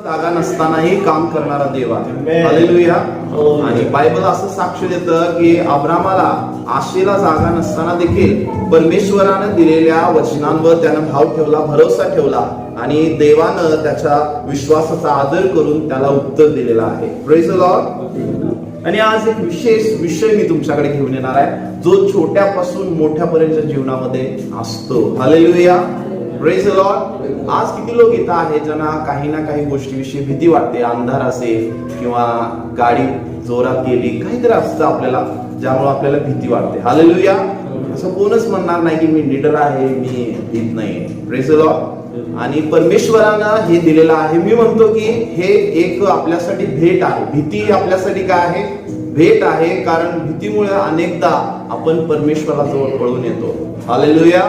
जागा नसतानाही काम करणारा देव आहे. हालेलुया. आणि बायबल असं साक्ष देतं की अब्रामाला आशेला जागा नसताना देखील परमेश्वरानं दिलेल्या वचनांवर त्यानं भाव ठेवला, भरोसा ठेवला आणि देवानं त्याच्या विश्वासाचा आदर करून त्याला उत्तर दिलेलं आहे. Praise the Lord. आणि आज एक विशेष विषय मी तुमच्याकडे घेऊन येणार आहे, जो छोट्यापासून मोठ्यापर्यंत जीवनामध्ये असतो. हालेलुया. Praise the Lord. आज किती लोक इथं आहेत ज्यांना काही ना काही गोष्टीविषयी भीती वाटते. अंधार असेल किंवा गाडी जोरात गेली, काहीतरी असतं आपल्याला ज्यामुळे आपल्याला भीती वाटते. हालेलुया. असं कोणच म्हणणार नाही की मी निडर आहे, मी भीत नाही. Praise the Lord. आणि परमेश्वरानं हे दिलेलं आहे. मी म्हणतो की हे एक आपल्यासाठी भेट आहे. भीती आपल्यासाठी काय आहे? भेट आहे. कारण भीतीमुळे अनेकदा आपण परमेश्वराजवळ पळून येतो. हालेलुया.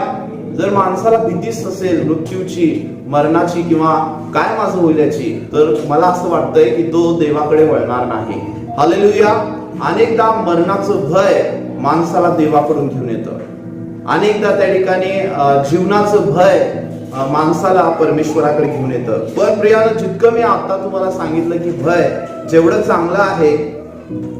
जर माणसाला भीतीच असेल मृत्यूची, मरणाची किंवा काय माझं होईल याची, तर मला असं वाटतंय की तो देवाकडे वळणार नाही. हालेलुया. अनेकदा मरणाचं भय माणसाला देवाकडून घेऊन येतं. अनेकदा त्या ठिकाणी जीवनाचं भय माणसाला परमेश्वराकडे घेऊन येतं. पण प्रियानं, जितकं मी आता तुम्हाला सांगितलं की भय जेवढं चांगलं आहे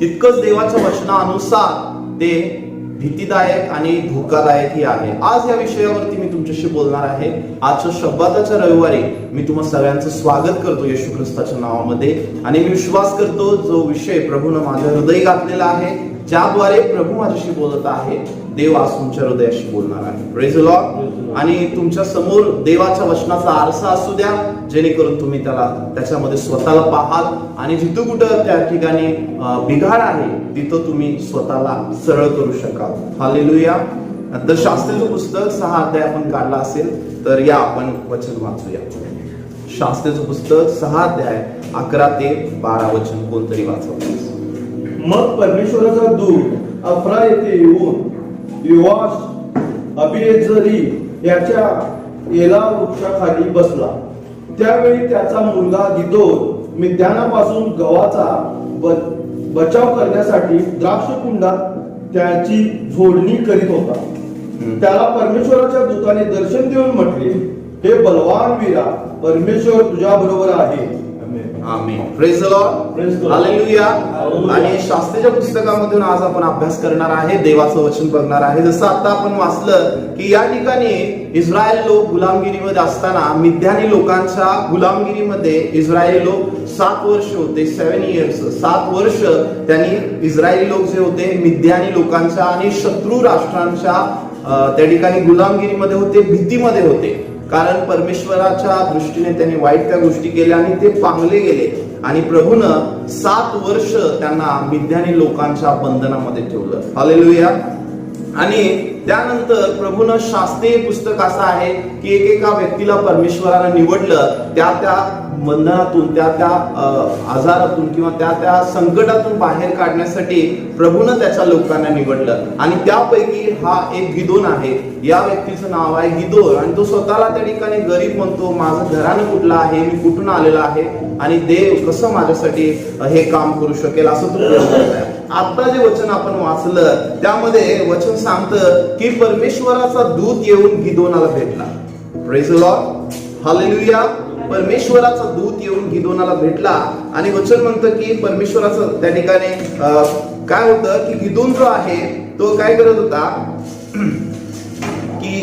तितकंच देवाच्या वचनानुसार ते भीतीदायक आणि धोकादायकही आहे. आज या विषयावरती मी तुमच्याशी बोलणार आहे. आजच्या शब्दाच्या रविवारी मी तुम्हा सगळ्यांचं स्वागत करतो येशू ख्रिस्ताच्या नावामध्ये. आणि मी विश्वास करतो जो विषय प्रभूनं माझ्या हृदय घातलेला आहे, ज्याद्वारे प्रभू माझ्याशी बोलत आहे, देव आज तुमच्या हृदयाशी बोलणार आहे. Praise the Lord. आणि तुमच्या समोर देवाच्या वचनाचा आरसा असू द्या, जेणेकरून तुम्ही त्याच्यामध्ये स्वतःला पाहाल आणि जिथं कुठं त्या ठिकाणी बिघाड आहे तिथं तुम्ही स्वतःला सरळ करू शकाल. हालेलुया. तर शास्त्रीचं पुस्तक 6 अध्याय आपण काढला असेल तर या आपण वचन वाचूया. शास्त्रीचं पुस्तक 6 अध्याय 11 ते 12 वचन कोणतरी वाचवलं. मग परमेश्वराचा दूत अफ्रा येथे येऊन योआश अबिएझरी याच्या एला वृक्षाखाली बसला. त्यावेळी त्याचा मुलगा गिदोन मिद्यानापासून गव्हाचा बचाव करण्यासाठी द्राक्षकुंडात त्याची झोडणी करीत होता. त्याला परमेश्वराच्या दूताने दर्शन देऊन म्हटले, हे बलवान वीरा, परमेश्वर तुझ्या बरोबर आहे. Amen. Praise the Lord. Hallelujah. आणि शास्त्रीच्या पुस्तकामधून आज आपण अभ्यास करणार आहे, देवाचं वचन बघणार आहे. जसं आता आपण वाचलं की या ठिकाणी इस्रायल लोक गुलामगिरीमध्ये असताना मिद्यानी लोकांच्या गुलामगिरीमध्ये इस्रायली लोक 7 वर्ष होते. 7 इयर्स, 7 वर्ष त्यांनी इस्रायली लोक जे होते मिद्यानी लोकांच्या आणि शत्रू राष्ट्रांच्या त्या ठिकाणी गुलामगिरीमध्ये होते, भीतीमध्ये होते. कारण परमेश्वराच्या दृष्टीने त्यांनी वाईट त्या गोष्टी केल्या आणि ते पांगले गेले. आणि प्रभूनं 7 वर्ष त्यांना मिद्यानी लोकांच्या बंधनामध्ये ठेवलं. हालेलुया. आणि त्यानंतर प्रभूनं शास्त्रीय पुस्तक असं आहे की एकेका व्यक्तीला परमेश्वरानं निवडलं त्या बंधनातून, त्या आजारातून किंवा त्या संकटातून बाहेर काढण्यासाठी प्रभूनं त्याच्या लोकांना निवडलं. आणि त्यापैकी हा एक गिदोन आहे. या व्यक्तीचं नाव आहे गिदोन. आणि तो स्वतःला त्या ठिकाणी गरीब म्हणतो, माझं घरानं कुठलं आहे, मी कुठून आलेला आहे आणि देव कसं माझ्यासाठी हे काम करू शकेल असं तो आहे. आता जे वचन आपण वाचलं त्यामध्ये वचन सांगतं की परमेश्वराचा दूत येऊन गिदोनाला भेटला. Praise the Lord. हालेलुया. परमेश्वराचा दूत येऊन गिदोनाला भेटला आणि वचन म्हणतं की परमेश्वराचं त्या ठिकाणी काय होतं की गिदोन जो आहे तो काय करत होता की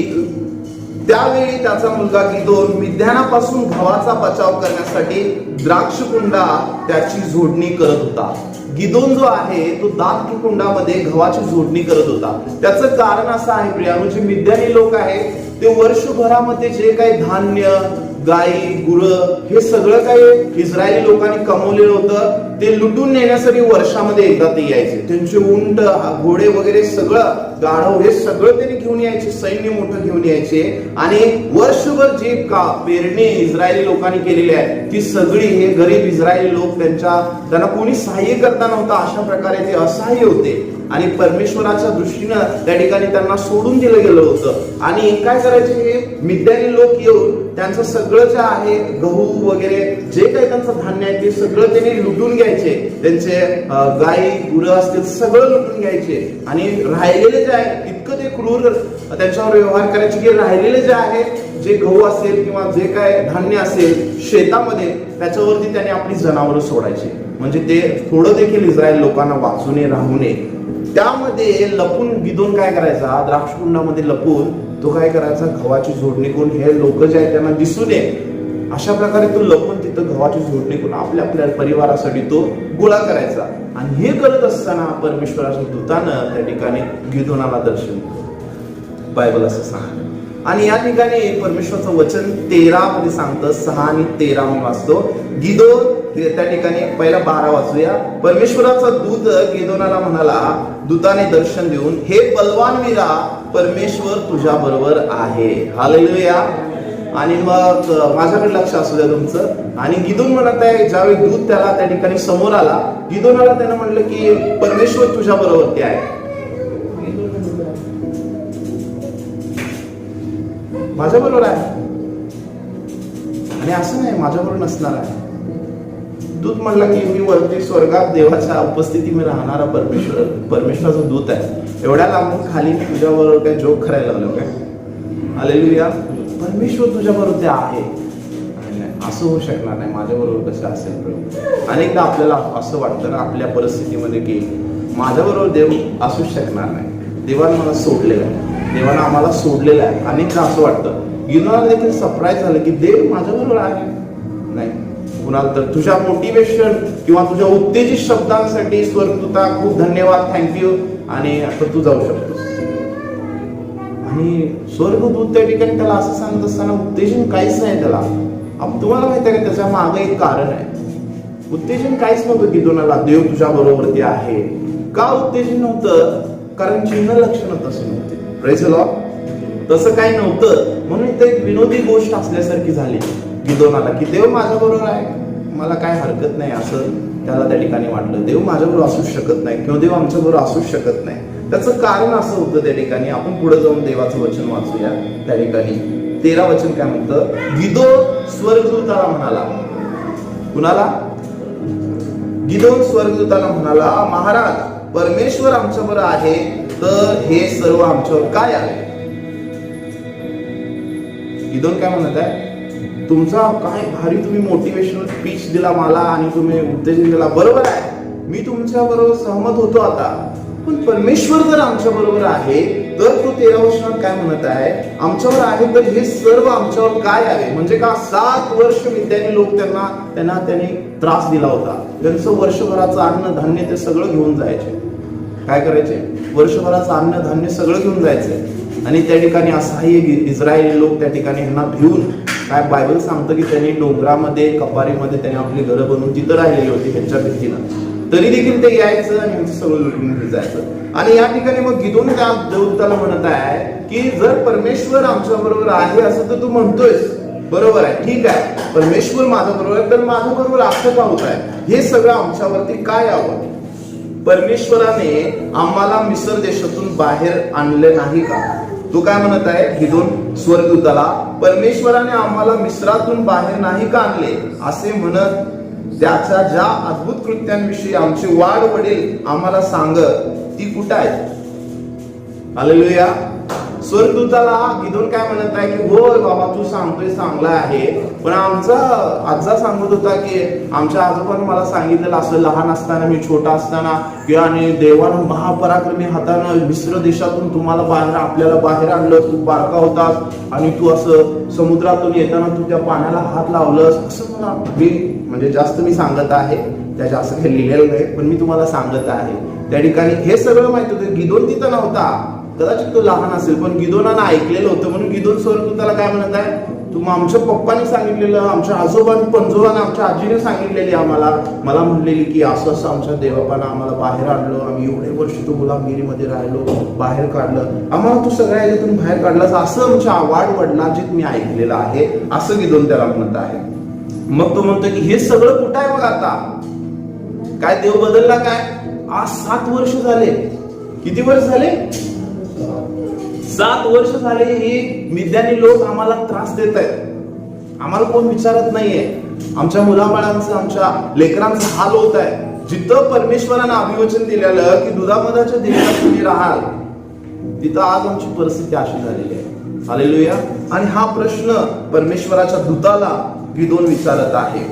त्यावेळी त्याचा मुलगा गिदोन मिद्यानापासून गव्हाचा बचाव करण्यासाठी द्राक्षकुंडा त्याची जोडणी करत होता. गिदोन जो आहे तो द्राक्षकुंडामध्ये गव्हाची जोडणी करत होता. त्याचं कारण असं आहे प्रियानो, जे मिद्यानी लोक आहेत ते वर्षभरामध्ये जे काही धान्य, गायी, गुरं हे सगळं काही इस्रायली लोकांनी कमवलेलं होतं ते लुटून नेण्यासाठी वर्षामध्ये एकदा ते यायचे. त्यांचे उंट, घोडे वगैरे सगळं, गाढव हे सगळं त्यांनी घेऊन यायचे, सैन्य मोठं घेऊन यायचे. आणि वर्षभर जे पेरणी इस्रायली लोकांनी केलेली आहे ती सगळी हे गरीब इस्रायली लोक त्यांना कोणी सहाय्य करता नव्हता, अशा प्रकारे ते असहाय्य होते. आणि परमेश्वराच्या दृष्टीनं त्या ठिकाणी त्यांना सोडून दिलं गेलं होतं. आणि काय करायचे, हे मिद्यानी लोक येऊन त्यांचं सगळं जे आहे गहू वगैरे जे काही त्यांचं धान्य आहे ते सगळं त्यांनी लुटून घ्यायचे. त्यांचे गाई, गुरं असतील सगळं लुटून घ्यायचे. आणि राहिलेले जे आहे इतकं ते क्रूर त्यांच्यावर व्यवहार करायचे की राहिलेले जे आहे, जे गहू असेल किंवा जे काय धान्य असेल, शेतामध्ये त्याच्यावरती त्याने आपली जनावरं सोडायची, म्हणजे ते थोडं देखील इस्रायल लोकांना वाचू नये, राहू नये. त्यामध्ये लपून गिदोन काय करायचा, द्राक्षकुंडामध्ये लपून तो काय करायचा, गव्हाची जोडणी करून हे लोक जे आहेत त्यांना दिसू नये अशा प्रकारे तो लपून तिथं गव्हाची जोडणी करून आपल्या परिवारासाठी तो गोळा करायचा. आणि हे करत असताना परमेश्वराच्या दूतानं त्या ठिकाणी गिदोनाला दर्शन बायबल असं सांगतं. आणि या ठिकाणी परमेश्वराचं वचन 13 मध्ये सांगतं, 6 आणि 13 मध्ये वाचतो. गिदोन त्या ठिकाणी पहिला 12 वाचूया. परमेश्वराचा दूत गिदोनाला म्हणाला, दूताने दर्शन देऊन, हे बलवान वीरा, परमेश्वर तुझ्या बरोबर आहे. हालेलुया. आणि मग माझ्याकडे लक्ष असू द्या तुमचं. आणि गिदोन म्हणत आहे, ज्यावेळी दूत त्याला त्या ठिकाणी समोर आला, गिदोनाला त्यानं म्हटलं की परमेश्वर तुझ्या बरोबर आहे. माझ्या बरोबर आहे. आणि असं नाही माझ्या बरोबर नसणार आहे. दूत म्हणला की मी वरती स्वर्गात देवाच्या उपस्थितीमध्ये राहणारा परमेश्वराचा दूत आहे. एवढ्या लांबून खाली तुझ्या बरोबर काय जोक करायला लावलं काय? हालेलुया. परमेश्वर तुझ्या बरोबर ते आहे. असं होऊ शकणार नाही, माझ्या बरोबर कसं असेल प्रभू. अनेकदा आपल्याला असं वाटतं ना आपल्या परिस्थितीमध्ये की माझ्या बरोबर देव असूच शकणार नाही, देवाने मला सोडलेलं आहे, देवानं आम्हाला सोडलेलं आहे. अनेकदा असं वाटतं. गिदोनाला देखील सरप्राईज झालं की देव माझ्या बरोबर आहे. नाही, कुणाला तर तुझ्या मोटिवेशन किंवा तुझ्या उत्तेजित शब्दांसाठी स्वर्गदूता खूप धन्यवाद, थँक्यू, आणि आता तू जाऊ शकतोस. आणि स्वर्गदूत त्या ठिकाणी त्याला असं सांगत असताना उत्तेजन काहीच नाही त्याला. तुम्हाला माहिती आहे का त्याच्या मागे एक कारण आहे. उत्तेजन काहीच नव्हतं गिदोनाला, देव तुझ्या बरोबरती आहे. का उत्तेजन नव्हतं? कारण चिन्ह लक्षणं तसे नव्हते. Praise the Lord. तसं काही नव्हतं म्हणून ते एक विनोदी गोष्ट असल्यासारखी झाली गिदोनाला की देव माझ्या बरोबर आहे, मला काय हरकत नाही असं त्याला त्या ठिकाणी वाटलं. देव माझ्या बरोबर असूच शकत नाही किंवा देव आमच्या बरोबर असूच शकत नाही. त्याचं कारण असं होतं त्या ठिकाणी. आपण पुढे जाऊन देवाचं वचन वाचूया. त्या ठिकाणी 13 वचन काय म्हणतं, गिदोन स्वर्गदूताला म्हणाला. कुणाला? गिदोन स्वर्गदूताला म्हणाला, महाराज, परमेश्वर आमच्याबरोबर आहे तर हे सर्व आमच्यावर काय आहे? गिदोन काय म्हणत आहे, तुमचा काय भारी तुम्ही मोटिवेशनल स्पीच दिला मला आणि तुम्ही उत्तेजन दिला, बरोबर आहे, मी तुमच्या बरोबर सहमत होतो आता. पण परमेश्वर जर आमच्या बरोबर आहे तर तो 13 वचनात काय म्हणत आहे, आमच्यावर आहे तर हे सर्व आमच्यावर काय आहे? म्हणजे का 7 वर्ष मिद्यानी लोक त्यांनी त्रास दिला होता. त्यांचं वर्षभराचं अन्न धान्य ते सगळं घेऊन जायचे. काय करायचे? वर्षभराचं अन्न धान्य सगळं घेऊन जायचे. आणि त्या ठिकाणी असहाय्य इस्रायली लोक त्या ठिकाणी ह्यांना भिवून, काय बायबल सांगतं की त्यांनी डोंगरामध्ये कपारीमध्ये त्यांनी आपली घरं बनवून तिथं राहिलेली होती ह्यांच्या भीतीनं. तरी देखील ते यायचं आणि ह्यांचं सगळं लुटून जायचं. आणि या ठिकाणी मग गिदोन त्या देवदूताला म्हणत आहे की जर परमेश्वर आमच्या बरोबर आहे असं तर तू म्हणतोयस, बरोबर आहे, ठीक आहे, परमेश्वर माझ्या बरोबर आहे, तर माझ्या बरोबर असं का होत आहे? हे सगळं आमच्यावरती काय यावं? परमेश्वराने आम्हाला मिस्र देशातून बाहेर आणले नाही का? तो काय म्हणत आहे गिदोन स्वर्गदूताला, परमेश्वराने आम्हाला मिस्रातून बाहेर नाही का आणले असे म्हणत त्याच्या ज्या अद्भुत कृत्यांविषयी आमचे वाढ वडील आम्हाला सांगत ती कुठं आहे? हालेलुया. स्वर्गदूताला गिदोन काय म्हणत आहे की होय बाबा तू सांगतोय चांगला आहे, पण आमचा आजा सांगत होता की आमच्या आजोबांनी मला सांगितलेलं असं लहान असताना, मी छोटा असताना, की आणि देवानं महापराक्रमी हातानं मिस्र देशातून तुम्हाला आपल्याला बाहेर आणलं, तू बारका होतास आणि तू असं समुद्रातून येताना तू त्या पाण्याला हात लावलंस, असं मला म्हणजे जास्त मी सांगत आहे, त्या जास्त काही लिहिलेलं नाही पण मी तुम्हाला सांगत आहे. त्या ठिकाणी हे सगळं माहित होतं. गिदोन तिथं नव्हता, कदाचित तो लहान असेल, पण गिदोनानं ऐकलेलं होतं. म्हणून गिदोन स्वर्गदूताला काय म्हणत आहे, तुम्ही आमच्या पप्पांनी सांगितलेलं, आमच्या आजोबांनी, पंजोबांनी, आमच्या आजीने सांगितलेली आम्हाला, मला म्हणलेली की असं असं आमच्या देवापानं आम्हाला बाहेर आणलं, आम्ही एवढे वर्ष तो गुलामगिरीमध्ये राहिलो, बाहेर काढलं, आम्हाला तू सगळ्या याच्यातून बाहेर काढलास, असं आमच्या आवाड वडिलांचे मी ऐकलेलं आहे, असं गिदोन त्याला म्हणत आहे. मग तो म्हणतो की हे सगळं कुठं आहे? मग आता काय देव बदलला काय? आज 7 वर्ष झाले. किती वर्ष झाले? 7 वर्ष झाले ही मिद्यानी लोक आम्हाला त्रास देत आहेत. आम्हाला कोण विचारत नाहीये. आमच्या मुलाबाळांचं, आमच्या लेकरांचा हाल होत आहे. जिथं परमेश्वरानं अभिवचन दिलेलं की दुधामधाच्या देशात तुम्ही राहाल, तिथं आज आमची परिस्थिती अशी झालेली आहे. हालेलुया. आणि हा प्रश्न परमेश्वराच्या दूताला गिदोन विचारत आहे.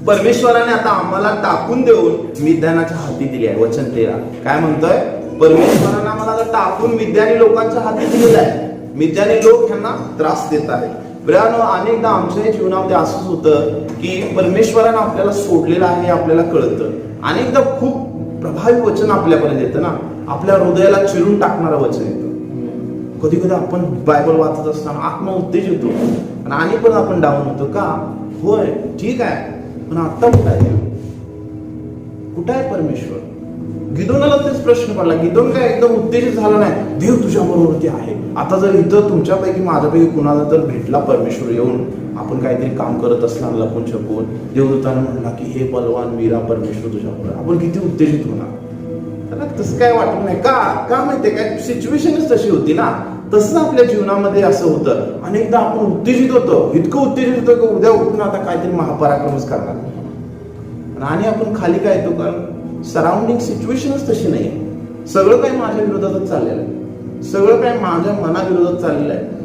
परमेश्वराने आता आम्हाला टाकून देऊन मिद्यानाच्या हाती दिली आहे. वचन 13 काय म्हणतोय? परमेश्वराने आम्हाला आता टाकून मिद्यानी लोकांच्या हाती दिलेलं आहे. मिद्यानी लोक ह्यांना त्रास देत आहेत. ब्रयानो, अनेकदा आमच्या जीवनामध्ये असंच होतं की परमेश्वराने आपल्याला सोडलेलं आहे, आपल्याला कळतं. अनेकदा खूप प्रभावी वचन आपल्यापर्यंत येतं ना, आपल्या हृदयाला चिरून टाकणारं वचन येतं. कधी कधी आपण बायबल वाचत असताना आत्मा उत्तेजित होतो आणि पण आपण डाऊन होतो. का? होय, ठीक आहे, पण आता कुठं आहे? कुठं आहे परमेश्वर? गिदोनाला तेच प्रश्न पडला. गिदोन काय एकदम उत्तेजित झाला नाही. देव तुझ्या बरोबरती आहे. आता जर इथं तुमच्यापैकी माझ्यापैकी कुणाला तर भेटला परमेश्वर येऊन, आपण काहीतरी काम करत असणार लपून छपून, देवदूताने म्हणला की हे बलवान वीरा परमेश्वर तुझ्या बरोबर, आपण किती उत्तेजित होणार? त्याला तसं काय वाटत नाही. का माहितीये काय? सिच्युएशनच तशी होती ना. तसंच आपल्या जीवनामध्ये असं होतं. अनेकदा आपण उत्तेजित होतो, इतकं उत्तेजित होतं की उद्या उठून आता काहीतरी महापराक्रमच करणार, आणि आपण खाली काय येतो? कारण सराउंडिंग सिच्युएशनच तशी नाही. सगळं काही माझ्या विरोधातच चाललेलं आहे, सगळं काही माझ्या मनाविरोधात चाललेलं आहे.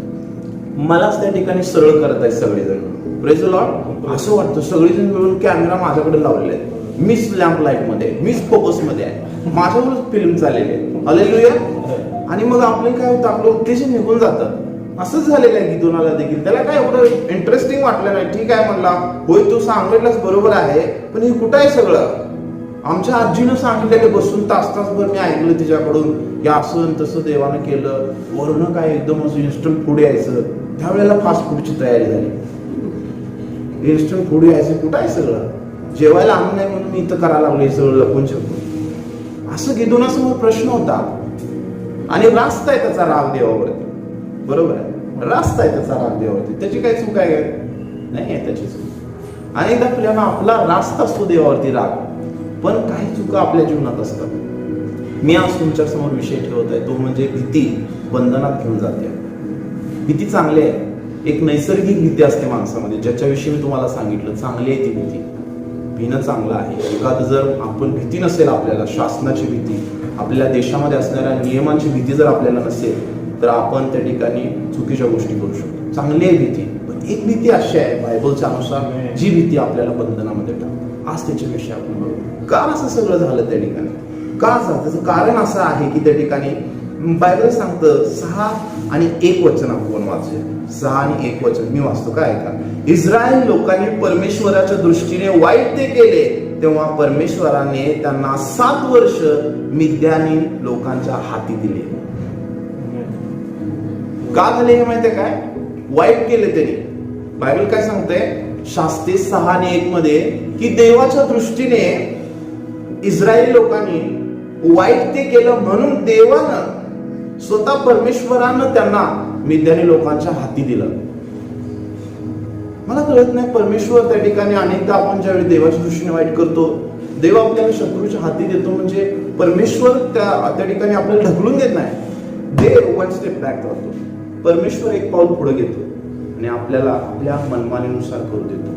मलाच त्या ठिकाणी सरळ करत आहेत सगळेजण. Praise the Lord. असं वाटतं सगळेजण मिळून कॅमेरा माझ्याकडे लावलेले आहेत, मीच लॅम्प लाईट मध्ये, मीच फोकस मध्ये आहे, माझ्यावरच फिल्म चाललेली आहे. हालेलुया. आणि मग आपलं काय होतं? आपलं उत्तेजन निघून जातं. असंच झालेलं आहे गिदोनाला देखील. त्याला काय एवढं इंटरेस्टिंग वाटलं नाही. ठीक आहे म्हणला, होय तू सांगितलंच बरोबर आहे, पण हे कुठं आहे सगळं? आमच्या आजीनं सांगितलेलं बसून तासभर मी ऐकलं तिच्याकडून, की असं तसं देवानं केलं. वरून काय एकदम असं इन्स्टंट फूड यायचं. त्यावेळेला फास्ट फूडची तयारी झाली. इन्स्टंट फूड यायचं, कुठं आहे सगळं? जेवायला आणून नाही म्हणून मी इथं करायला लागलो सगळं लपून छपून. असं गिदोनासमोर प्रश्न होता. आणि रास्त आहे त्याचा राग देवावरती. बरोबर आहे, रास्त आहे त्याचा राग देवावरती. त्याची काय चूक आहे? नाही आहे त्याची चूक. अनेकदा आपल्याला आपला रास्त असतो देवावरती राग, पण काही चुका आपल्या जीवनात असतात. मी आज तुमच्या समोर विषय ठेवत आहे, तो म्हणजे भीती बंधनात घेऊन जाते. भीती चांगली आहे. एक नैसर्गिक भीती असते माणसामध्ये, ज्याच्याविषयी मी तुम्हाला सांगितलं. चांगली आहे ती भीती, भिणं चांगलं आहे. एखादं जर आपण भीती नसेल, आपल्याला शासनाची भीती, आपल्या देशामध्ये असणाऱ्या नियमांची भीती जर आपल्याला नसेल, तर आपण त्या ठिकाणी चुकीच्या गोष्टी करू शकतो. चांगली आहे भीती, पण एक भीती अशी आहे बायबलच्या अनुसार, जी भीती आपल्याला बंधनामध्ये टाकते. आज त्याच्याविषयी आपण बघू. का असं सगळं झालं त्या ठिकाणी? का झालं? त्याचं कारण असं आहे की त्या ठिकाणी बायबल सांगतं 6 आणि 1 वचन आपण वाचूया. 6 आणि 1 वचन मी वाचतो. काय ऐका. इस्रायल लोकांनी परमेश्वराच्या दृष्टीने वाईट ते केले, तेव्हा परमेश्वराने त्यांना 7 वर्ष मिद्यानी लोकांच्या हाती दिले. का झाले हे माहितीये काय? वाईट केले त्यांनी. बायबल काय सांगते? शास्त्री 6 आणि 1 मध्ये की देवाच्या दृष्टीने इस्रायली लोकांनी वाईट ते केलं, म्हणून देवानं स्वतः परमेश्वरानं त्यांना मिद्यानी लोकांच्या हाती दिलं. मला कळत नाही, परमेश्वर त्या ठिकाणी अनेकदा आपण ज्यावेळी देवाच्या दृष्टीने वाईट करतो, देव आपल्याला शत्रूच्या हाती देतो. म्हणजे परमेश्वर त्या ठिकाणी आपल्याला ढकलून देत नाही. देव 1 स्टेप बॅक राहतो. परमेश्वर 1 पाऊल पुढे घेतो आणि आपल्याला आपल्या मनमानीनुसार करू देतो.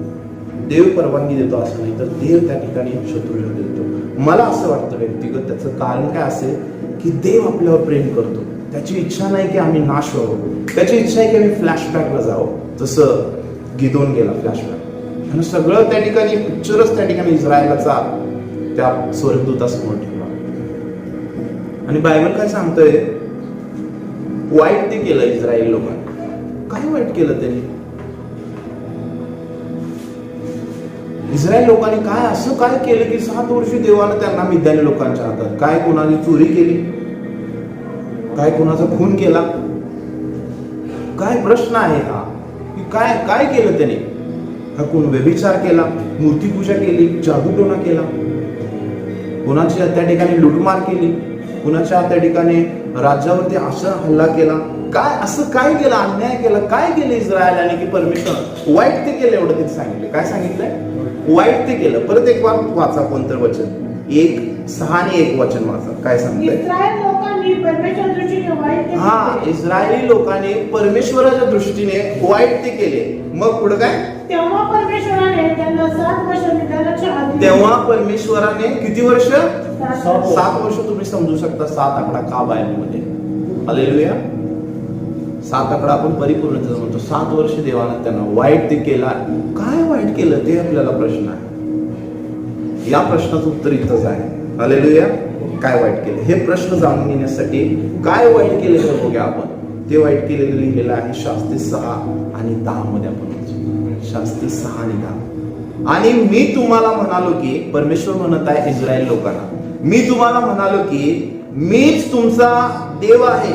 देव परवानगी देतो असं नाही, तर देव त्या ठिकाणी शत्रूला देतो. मला असं वाटतं व्यक्तिगत, त्याचं कारण काय असेल की देव आपल्यावर प्रेम करतो. त्याची इच्छा नाही की आम्ही नाश व्हावं, त्याची इच्छा आहे की आम्ही फ्लॅशबॅकला जावं. जसं गिदोन गेला फ्लॅशबॅक, आणि सगळं त्या ठिकाणी पिक्चरच त्या ठिकाणी इस्रायलाचा त्या स्वर्गदूतासमोर ठेवला. आणि बायबल काय सांगतोय? वाईट ते केलं इस्रायल लोकांनी. काय वाईट केलं त्यांनी? इस्रायल लोकांनी काय असं काय केलं की 7 वर्षी देवानं त्यांना मिद्यानी लोकांच्या हातात? काय कोणाची चोरी केली? काय कोणाचा खून केला? काय प्रश्न आहे हा? की काय काय केलं त्याने? हा कोण व्यभिचार केला, मूर्तीपूजा केली, जादूटोणा केला, कोणाची त्या ठिकाणी लुटमार केली, कुणाच्या त्या ठिकाणी राज्यावरती असा हल्ला केला? काय असं काय केलं? अन्याय केला? काय केलं इस्रायलाने की परमेश्वर वाईट ते केलं? एवढं तिथे सांगितलं. काय सांगितलंय? वाईट ते केलं. परत एक वार वाचा कोणतं वचन? 6 आणि 1 वचन वाचा. काय सांगितलंय? इस्रायल लोकांनी परमेश्वराच्या दृष्टीने वाईट ते हा, इस्रायली लोकांनी परमेश्वराच्या दृष्टीने वाईट ते केले. मग पुढे काय? तेव्हा परमेश्वराने त्यांना 7 वर्ष मिद्यानाच्या हाती दिले. तेव्हा परमेश्वराने किती वर्ष? 7 7 वर्ष. तुम्ही समजू शकता 7 आकडा का बायबलमध्ये. हालेलुया. 7 आकडा आपण परिपूर्णतेचा म्हणतो. 7 वर्ष देवानं त्यांना वाईट ते केला. काय वाईट केलं ते आपल्याला प्रश्न आहे. या प्रश्नाचं उत्तर इथंच आहे. हालेलुया. काय वाईट केलं हे प्रश्न जाणून घेण्यासाठी काय वाईट केले हे बघूया आपण. ते वाईट केलेलं लिहिलेलं आहे शास्त्री 6 आणि 10 मध्ये आपण वाचू. शास्त्री 6 आणि 10. आणि मी तुम्हाला म्हणालो की, परमेश्वर म्हणत आहे इस्रायल लोकांना, मी तुम्हाला म्हणालो की मीच तुमचा देव आहे.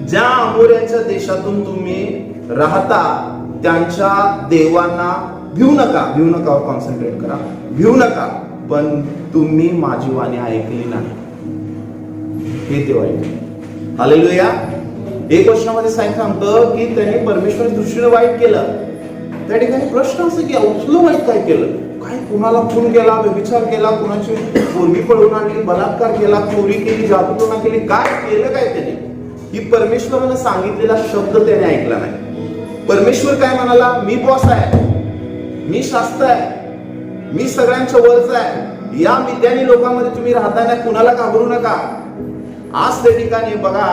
ज्या अमोऱ्यांच्या देशातून तुम्ही राहता त्यांच्या देवांना भिवू नका. भिवू नका, कॉन्सन्ट्रेट करा. भिवू नका, पण तुम्ही माझी वाणी ऐकली नाही. हे देव आहे. हालेलुया. एक वचनामध्ये सांगतं की त्याने परमेश्वर दृष्टीने वाईट केलं. त्या ठिकाणी प्रश्न असं की उचलं वाईट काय केलं? काय कुणाला खून केला, व्यभिचार केला, कुणाची पोरगी पळवून आणली, बलात्कार केला, चोरी केली, जादूटोणा केली, काय केलं काय त्याने? ही परमेश्वरानं सांगितलेला शब्द त्याने ऐकला नाही. परमेश्वर काय म्हणाला? मी बॉस आहे, मी शास्त्र आहे, मी सगळ्यांच्या वरच आहे. या मिद्यानी लोकांमध्ये तुम्ही राहताना कुणाला घाबरू नका. आज त्या ठिकाणी बघा,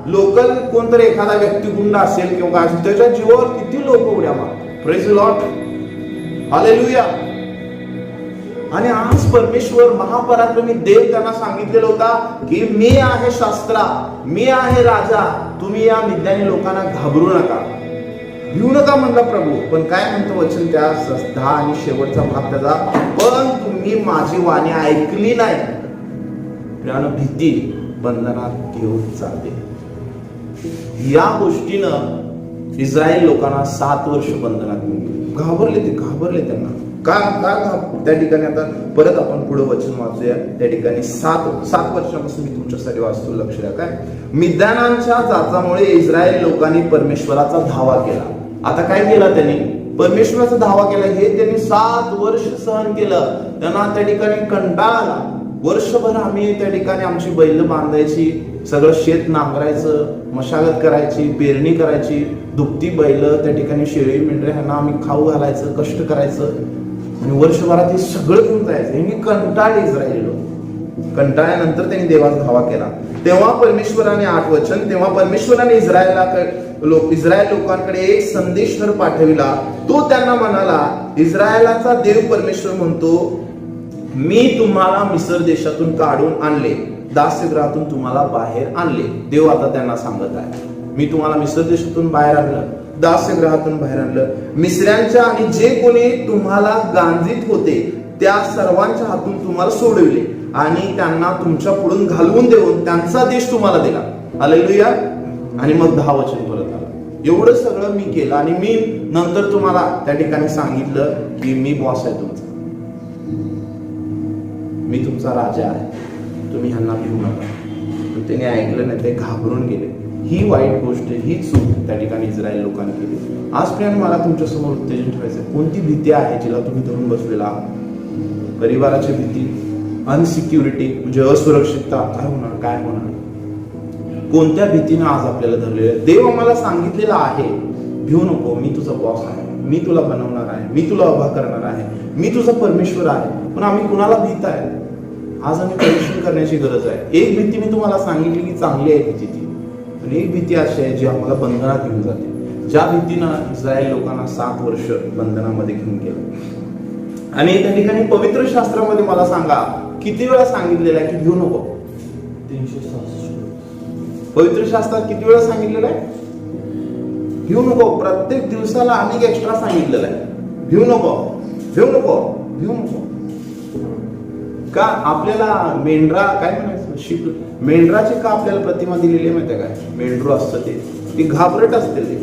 लोकल कोणतरी एखादा व्यक्तिगुंड असेल किंवा काय असेल, त्याच्या जीवावर किती लोक उड्या मारतात. Praise the Lord. हालेलुया. आणि आज परमेश्वर महापराक्रमी देव त्यांना सांगितलेला होता की मी आहे शास्त्रा, मी आहे राजा, तुम्ही या मिद्यानी लोकांना घाबरू नका, भिवू नका म्हणला प्रभू. पण काय म्हणतो वचन त्या 10 आणि शेवटचा भाग त्याचा, पण तुम्ही माझी वाणी ऐकली नाही. भीती बंधनात घेऊन जाते. या गोष्टीनं इस्रायल लोकांना 7 वर्ष बंधनात घाबरले. घाबरले त्यांना का त्या ठिकाणी. आता परत आपण पुढे वचन वाचूया. त्या ठिकाणी 7 वर्षापासून मी तुमच्यासाठी वाचतो, लक्ष द्या. काय मिद्यानांच्या जाचामुळे इस्रायल लोकांनी परमेश्वराचा धावा केला. आता काय केला त्यांनी? परमेश्वराचा धावा केला. हे त्यांनी 7 वर्ष सहन केलं. त्यांना त्या ठिकाणी कंटाळा आला. वर्षभर आम्ही त्या ठिकाणी आमची बैल बांधायची, सगळं शेत नांगरायचं, मशागत करायची, पेरणी करायची, दुभती बैल त्या ठिकाणी शेळी मेंढरे ह्यांना आम्ही खाऊ घालायचं, कष्ट करायचं आणि वर्षभरात हे सगळं घेऊन जायचं. हे कंटाळले इस्रायली लोक. कंटाळल्यानंतर त्यांनी देवाचा धावा केला. तेव्हा परमेश्वराने 8 वचन, तेव्हा परमेश्वराने इस्रायल लोकांकडे एक संदेशहर पाठविला. तो त्यांना म्हणाला, इस्रायलाचा देव परमेश्वर म्हणतो, मी तुम्हाला मिस्र देशातून काढून आणले, दास्यगृहातून तुम्हाला बाहेर आणले. देव आता त्यांना सांगत आहे, मी तुम्हाला मिस्र देशातून बाहेर आणलं, दास्यगृहातून बाहेर आणलं. मिस्र्यांच्या आणि जे कोणी तुम्हाला गांजीत होते त्या सर्वांच्या हातून तुम्हाला सोडविले आणि त्यांना तुमच्या पुढून घालवून देऊन त्यांचा देश तुम्हाला दिला. हालेलुया. आणि मग 10 वचन परत आला. एवढं सगळं मी केलं आणि मी नंतर तुम्हाला त्या ठिकाणी सांगितलं की मी बॉस आहे तुमचा, मी तुमचा राजा आहे, तुम्ही ह्यांना भिवू नका. पण त्यांनी ऐकलं नाही, ते घाबरून गेले. ही वाईट गोष्ट, ही चूक त्या ठिकाणी इस्रायल लोकांनी केली. आज प्रियाने मला तुमच्या समोर उत्तेजन ठेवायचं. कोणती भीती आहे जिला तुम्ही धरून बसलेला आहात? परिवाराची भीती, अनसिक्युरिटी म्हणजे असुरक्षितता, काय होणार. कोणत्या भीतीनं आज आपल्याला धरलेलं आहे? देव आम्हाला सांगितलेलं आहे, भिवू नको, मी तुझा बॉस आहे, मी तुला बनवणार आहे, मी तुला उभा करणार आहे, मी तुझा परमेश्वर आहे. पण आम्ही कुणाला भीत आहे? आज आम्ही परीक्षण करण्याची गरज आहे. एक भीती मी तुम्हाला सांगितली की चांगली आहे भीती ती, पण एक भीती अशी आहे जी आम्हाला बंधनात घेऊन जाते. ज्या भीतीनं इस्रायल लोकांना 7 वर्ष बंधनामध्ये घेऊन गेलं. आणि त्या ठिकाणी पवित्र शास्त्रामध्ये मला सांगा किती वेळा सांगितलेलं आहे की भिवू नको? 366. पवित्र शास्त्रात किती वेळा सांगितलेलं आहे भिवू नको? प्रत्येक दिवसाला अनेक एक्स्ट्रा सांगितलेलं आहे, भिवू नको, भिवू नको, भिवू नको. का आपल्याला मेंढरा काय म्हणायचं, शिप मेंढराची का आपल्याला प्रतिमा दिलेली माहिती काय? मेंढरू असतं ते घाबरट असते, ते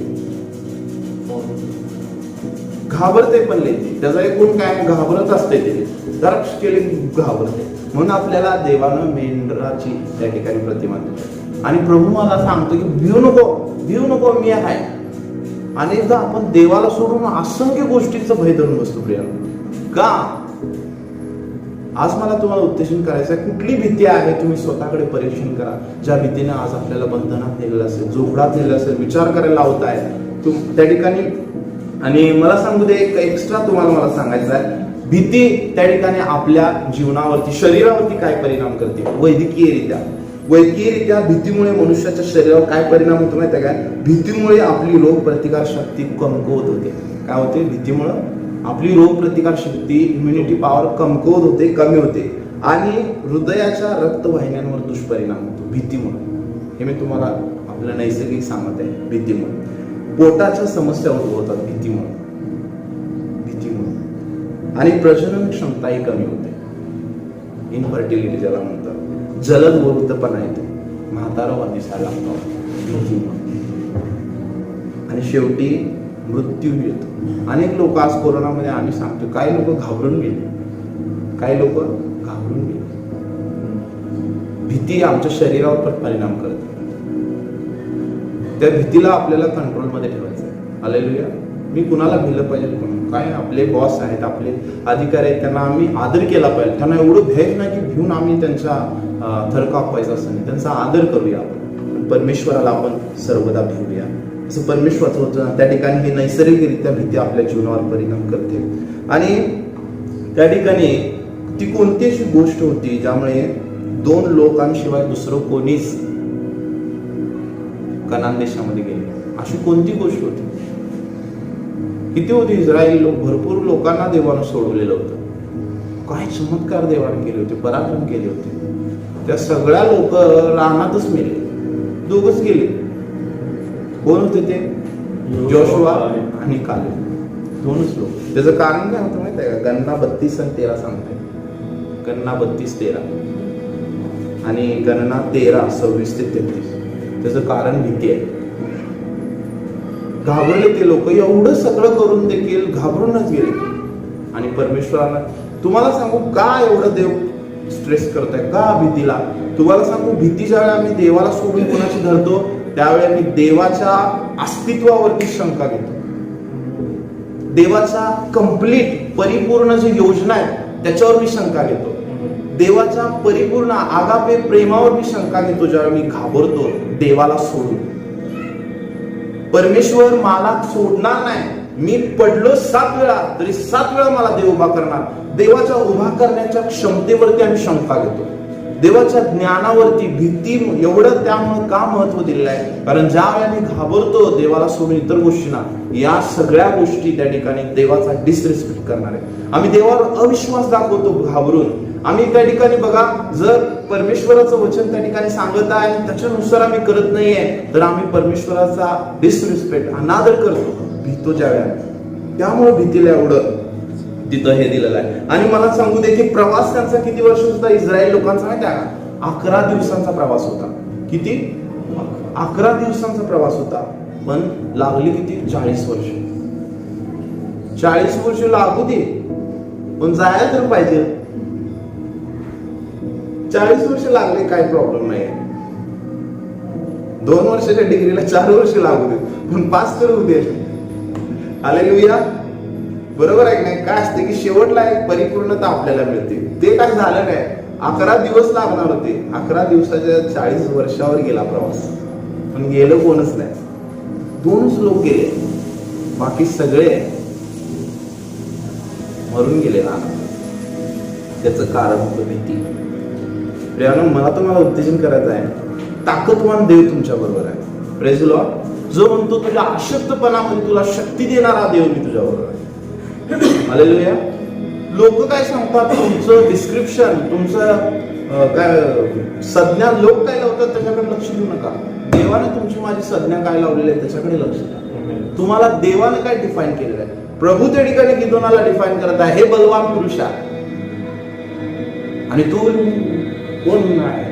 घाबरते पण लेते. त्याचा एक गुण काय, घाबरत असते, ते जरा केले घाबरते. म्हणून आपल्याला देवानं मेंढराची त्या ठिकाणी प्रतिमा दिली. आणि प्रभू मला सांगतो की भिवू नको, भिवू नको, मी आहे. अनेकदा आपण देवाला सोडून असंख्य गोष्टींचं भय धरून बसतो प्रिया. का? आज मला तुम्हाला उत्तेजन करायचं आहे. कुठली भीती आहे तुम्ही स्वतःकडे परीक्षण करा. ज्या भीतीने आज आपल्याला बंधनात नेलेलं असेल, जोखडात नेलेलं असेल, विचार करायला लावत आहे त्या ठिकाणी. आणि मला सांगू दे, एक एक्स्ट्रा तुम्हाला मला सांगायचं आहे. भीती त्या ठिकाणी आपल्या जीवनावरती, शरीरावरती काय परिणाम करते वैद्यकीयरित्या? वैयक्तिकरित्या भीतीमुळे मनुष्याच्या शरीरावर काय परिणाम होतो माहिती आहे काय? भीतीमुळे आपली रोग प्रतिकार शक्ती कमकुवत होते. काय होते? भीतीमुळे आपली रोग प्रतिकार शक्ती, इम्युनिटी पॉवर कमकुवत होते, कमी होते आणि हृदयाच्या रक्तवाहिन्यांवर दुष्परिणाम होतो भीतीमुळे. हे मी तुम्हाला आपलं नैसर्गिक सांगत आहे. भीतीमुळे पोटाच्या समस्या उद्भवतात भीतीमुळे आणि प्रजनन क्षमताही कमी होते. इनफर्टिलिटी ज्याला म्हणतात, जलद वृद्धपणा येतो, म्हातारा दिसायला लागतो आणि शेवटी मृत्यू येतो. अनेक लोक आज कोरोनामध्ये आम्ही सांगतो, काही लोक घाबरून गेले, काही लोक घाबरून गेले. भीती आमच्या शरीरावर पण परिणाम करते. त्या भीतीला आपल्याला कंट्रोलमध्ये ठेवायचं आहे. हालेलुया. मी कुणाला भिलं पाहिजे? काय आपले बॉस आहेत, आपले अधिकारी आहेत, त्यांना आम्ही आदर केला पाहिजे. त्यांना एवढं भ्यायच नाही की भिवून आम्ही त्यांचा थर कापायचा असं नाही. त्यांचा आदर करूया आपण. परमेश्वराला आपण सर्वदा भिवूया असं परमेश्वराचं होतं. त्या ठिकाणी ही नैसर्गिकरित्या भीती आपल्या जीवनावर परिणाम करते. आणि त्या ठिकाणी ती कोणती अशी गोष्ट होती ज्यामुळे 2 लोकांशिवाय दुसरं कोणीच कनान देशामध्ये गेले? अशी कोणती गोष्ट होती? किती होते इस्रायली लोक? भरपूर लोकांना देवानं सोडवलेलं होतं. काय चमत्कार देवाने केले होते, पराक्रम केले होते. त्या सगळ्या लोक रानातच मेले. 2च गेले. कोण होते ते? जोशुआ आणि कालेब. 2च लोक. त्याचं कारण काय होतं माहिती आहे का? गणना 32 आणि 13 सांगते. गणना 32:13 आणि गणना 13 26 ते 33. त्याचं कारण भीती आहे. घाबरले ते लोक. एवढं सगळं करून देखील घाबरूनच गेले. आणि परमेश्वराला तुम्हाला सांगू का एवढं देव स्ट्रेस करताय का भीतीला? तुम्हाला सांगू, भीती ज्यावेळी आम्ही देवाला सोडून कोणाची धरतो त्यावेळी आम्ही देवाच्या अस्तित्वावरती शंका घेतो. देवाच्या कंप्लीट परिपूर्ण जी योजना आहे त्याच्यावर मी शंका घेतो. देवाच्या परिपूर्ण आगापे प्रेमावर मी शंका घेतो ज्यावेळी मी घाबरतो देवाला सोडून. परमेश्वर मला सोडणार नाही. मी पडलो 7 वेळा तरी 7 वेळा मला देव उभा करणार. देवाच्या उभा करण्याच्या क्षमतेवरती आम्ही शंका घेतो. देवाच्या ज्ञानावरती भीती एवढं त्यामुळे का महत्व दिलेलं आहे? कारण ज्या वेळी आम्ही घाबरतो देवाला सोडून इतर गोष्टींना, या सगळ्या गोष्टी त्या ठिकाणी देवाचा डिसरिस्पेक्ट करणार आहे. आम्ही देवावर अविश्वास दाखवतो घाबरून. आम्ही त्या ठिकाणी बघा, जर परमेश्वराचं वचन त्या ठिकाणी सांगत आहे आणि त्याच्यानुसार आम्ही करत नाहीये तर आम्ही परमेश्वराचा डिसरिस्पेक्ट, अनादर करतो, भीतो ज्या वेळेला. त्यामुळे भीतीला एवढं तिथं हे दिलेलं आहे. आणि मला सांगू दे की प्रवास त्यांचा किती वर्ष होता इस्रायल लोकांचा माहिती आहे का? 11 दिवसांचा प्रवास होता. किती? 11 दिवसांचा प्रवास होता. पण लागली किती? 40 वर्ष. 40 वर्ष लागू दे पण जायला तर पाहिजे. 40 वर्ष लागले, काय प्रॉब्लेम नाही. 2 वर्षाच्या डिग्रीला 4 वर्ष लागू दे पण 5 तर होऊ दे. हालेलुया. बरोबर आहे की नाही? काय असते की शेवटला एक परिपूर्णता आपल्याला मिळते. ते काय झालं नाही. 11 दिवस लागणार होते. 11 दिवसाच्या 40 वर्षावर गेला प्रवास. पण गेलं कोणच नाही. 2च लोक गेले, बाकी सगळे मरून गेले ना. त्याचं कारण होतं भीती. प्रियानो, मला तुम्हाला उत्तेजन करायचं आहे. ताकदवान देव तुमच्या बरोबर आहे. Praise Lord. जो म्हणतो तुझ्या अशक्तपणामध्ये तुला शक्ती देणारा देव मी तुझ्या बरोबर आहे. हालेलुया. लोक काय सांगतात, तुमचं डिस्क्रिप्शन, तुमचं काय संज्ञा लोक काय लावतात त्याच्याकडे लक्ष देऊ नका. देवाने तुमची माझी संज्ञा काय लावलेली आहे त्याच्याकडे लक्ष द्या. तुम्हाला देवाने काय डिफाईन केलेलं आहे? प्रभू त्या ठिकाणी गिदोनाला डिफाईन करत आहे, हे बलवान पुरुष आहे आणि तू कोण आहे?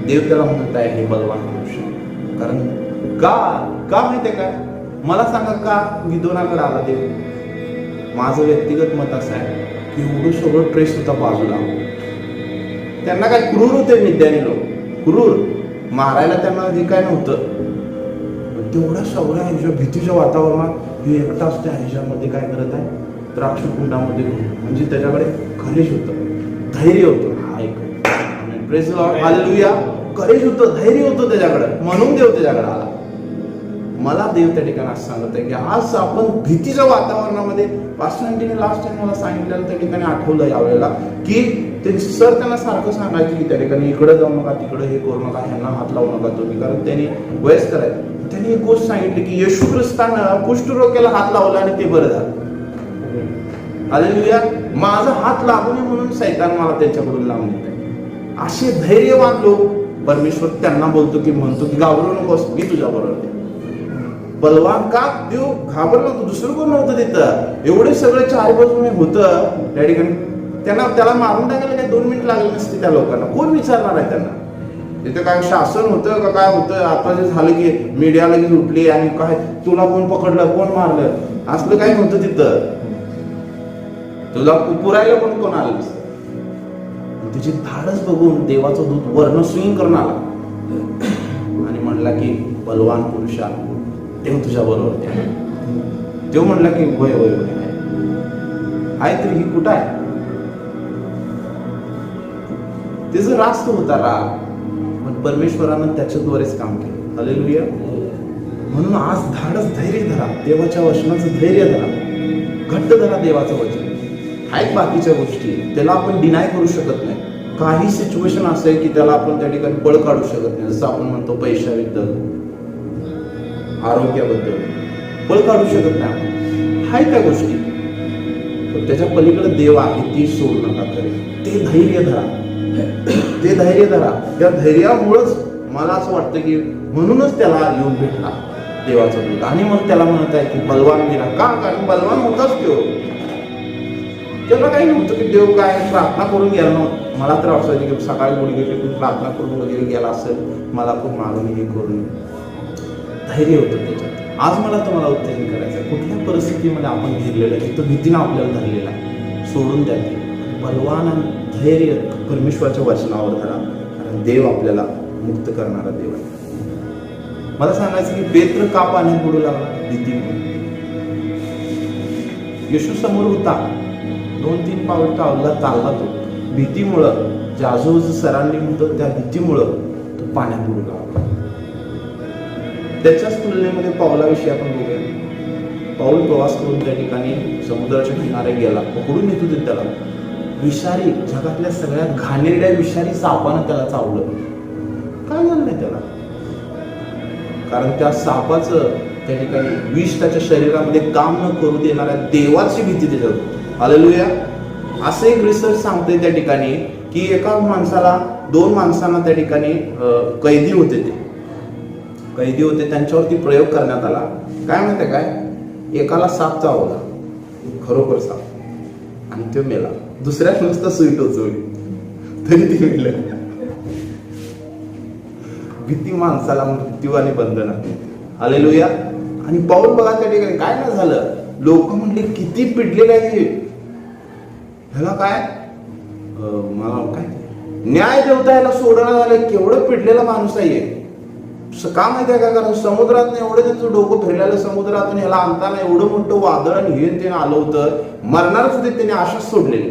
देव त्याला म्हणत आहे हे बलवान पुरुष. कारण का माहितीये काय? मला सांगा का गिदोनाकडे आला देव? माझं व्यक्तिगत मत असं आहे की एवढं सगळं ट्रेस होता बाजूला. त्यांना काय क्रूर होते मिद्यानी लोक, क्रूर, मारायला त्यांना जे काय नव्हतं. तेवढ्या सगळ्या ह्याच्या भीतीच्या वातावरणात हे एकटाच त्या ह्याच्यामध्ये काय करत आहे? द्राक्ष कुंडामध्ये, म्हणजे त्याच्याकडे करेज होतं, धैर्य होतं. हा एक प्रेज लॉर्ड, हालेलुया. करेज होतं, धैर्य होतं त्याच्याकडे, म्हणून देव त्याच्याकडे आला. मला देव त्या ठिकाणी असं सांगत आहे की आज आपण भीतीच्या वातावरणामध्ये पास्टरांनी लास्ट टाइम मला सांगितलेलं त्या ठिकाणी आठवलं यावेळेला की ते सर त्यांना सारखं सांगायचे की त्या ठिकाणी इकडे जाऊ नका तिकडे हे करू नका ह्यांना हात लावू नका तुम्ही, कारण त्यांनी वयस्कर आहे. त्यांनी एक गोष्ट सांगितली की येशू ख्रिस्तानं कुष्ठरोग्याला हात लावला आणि ते बरं झालं. हालेलुया. माझा हात लागू नये म्हणून सैतान मला त्यांच्याकडून लावून येत आहे. असे धैर्यवान लोक परमेश्वर त्यांना बोलतो की म्हणतो की घाबरू नकोस, मी तुझ्या बरोबर आहे. बलवान का देव घाबरला नव्हतं, दुसरं कोण नव्हतं तिथं. एवढे सगळे चार बाजूने होतं त्या ठिकाणी. त्याला मारून टाकायला काही 2 मिनिट लागले नसते त्या लोकांना. कोण विचारणार आहे त्यांना? तिथं काय शासन होतं का काय होतं? आता जे झालं की मीडिया लगेच उठली आणि काय तुला कोण पकडलं कोण मारलं असलं काही नव्हतं तिथं. तुला पुरायला पण कोण आलं नसतं. तिची धाडस बघून देवाचा दूत वर्ण स्विंग करून आला आणि म्हणला की बलवान पुरुषा देव तुझ्या बरोबर आहे. देव म्हणला की होय होय होय आहे तरी ही कुठं आहे? त्याचं रास्त होता राग, पण परमेश्वरानं त्याच्याद्वारेच काम केलं. हालेलुया. म्हणून आज धाडस धैर्य धरा, देवाच्या वचनाचं धैर्य धरा, घट्ट धरा देवाचं वचन. आहेत बाकीच्या गोष्टी त्याला आपण डिनाय करू शकत नाही. काही सिच्युएशन असेल की त्याला आपण त्या ठिकाणी पळ काढू शकत नाही. जसं आपण म्हणतो पैशाबद्दल, आरोग्याबद्दल पळ काढू शकत नाही. हाय त्या गोष्टी, पण त्याच्या पलीकडे देव आहे, ती सोड नका करे. ते धैर्य धरा, ते धैर्य धरा. त्या धैर्यामुळंच मला असं वाटतं की म्हणूनच त्याला येऊन भेटला देवाचा दूत. आणि मग त्याला म्हणत आहे की बलवान गेला का? कारण बलवान होताच तो. त्याला काही नव्हतं की देव काय प्रार्थना करून गेला नव्हतं. मला तर असायचं की सकाळी बोलू गेले की प्रार्थना करून वगैरे गेला असेल, मला खूप मारून हे करून. धैर्य होतं त्याच्यात. आज मला तुम्हाला उत्तेजन करायचं आहे. कुठल्या परिस्थितीमध्ये आपण घेरलेलं आहे तिथं भीतीनं आपल्याला धरलेला आहे, सोडून द्या ते. बलवान आणि धैर्य परमेश्वराच्या वचनावर धरा, कारण देव आपल्याला मुक्त करणारा देव आहे. मला सांगायचं की पेत्र का पाण्यात बुडू लागला? भीतीमुळे. येशू समोर होता, 2-3 पाऊल चालला तो. भीतीमुळं जे आजूबाजू सरांनी म्हणतो त्या भीतीमुळं तो पाण्यात बुडू लागला. त्याच्याच तुलनेमध्ये पाऊलाविषयी आपण बघूया. पाऊल प्रवास करून त्या ठिकाणी समुद्राच्या किनारे गेला, पकडून येत होते त्याला. विषारी, जगातल्या सगळ्यात घाणेरड्या विषारी सापानं त्याला चावलं. काय झालं नाही त्याला? कारण त्या सापाचं त्या ठिकाणी विष त्याच्या शरीरामध्ये काम न करू देणाऱ्या देवाची भीती त्याच्यात. हालेलुया. असं एक रिसर्च सांगते त्या ठिकाणी की एका माणसाला 2 माणसांना त्या ठिकाणी कैदी होते, त्यांच्यावरती प्रयोग करण्यात आला. काय माहिती काय? एकाला साप चावला, खरोखर साप, आणि तो मेला. दुसऱ्यात नुसतं सुई टोचवली तरी ते मेलं. भीती माणसाला मृत्यू आणि बंधन. हालेलुया. आणि पाऊल बघा त्या ठिकाणी काय नाही झालं. लोक म्हणले किती पिडलेलं आहे ह्याला, काय मला काय न्याय देवता याला सोडणं झालं. केवढं पिडलेला माणूस आहे. का माहिती आहे का? कारण समुद्रात एवढं त्यांचं डोकं फिरलेलं, समुद्रातून ह्याला आणताना एवढं मोठं वादळ आणि हे त्याने आलं होतं, मरणारच होते. त्याने आशाच सोडलेली.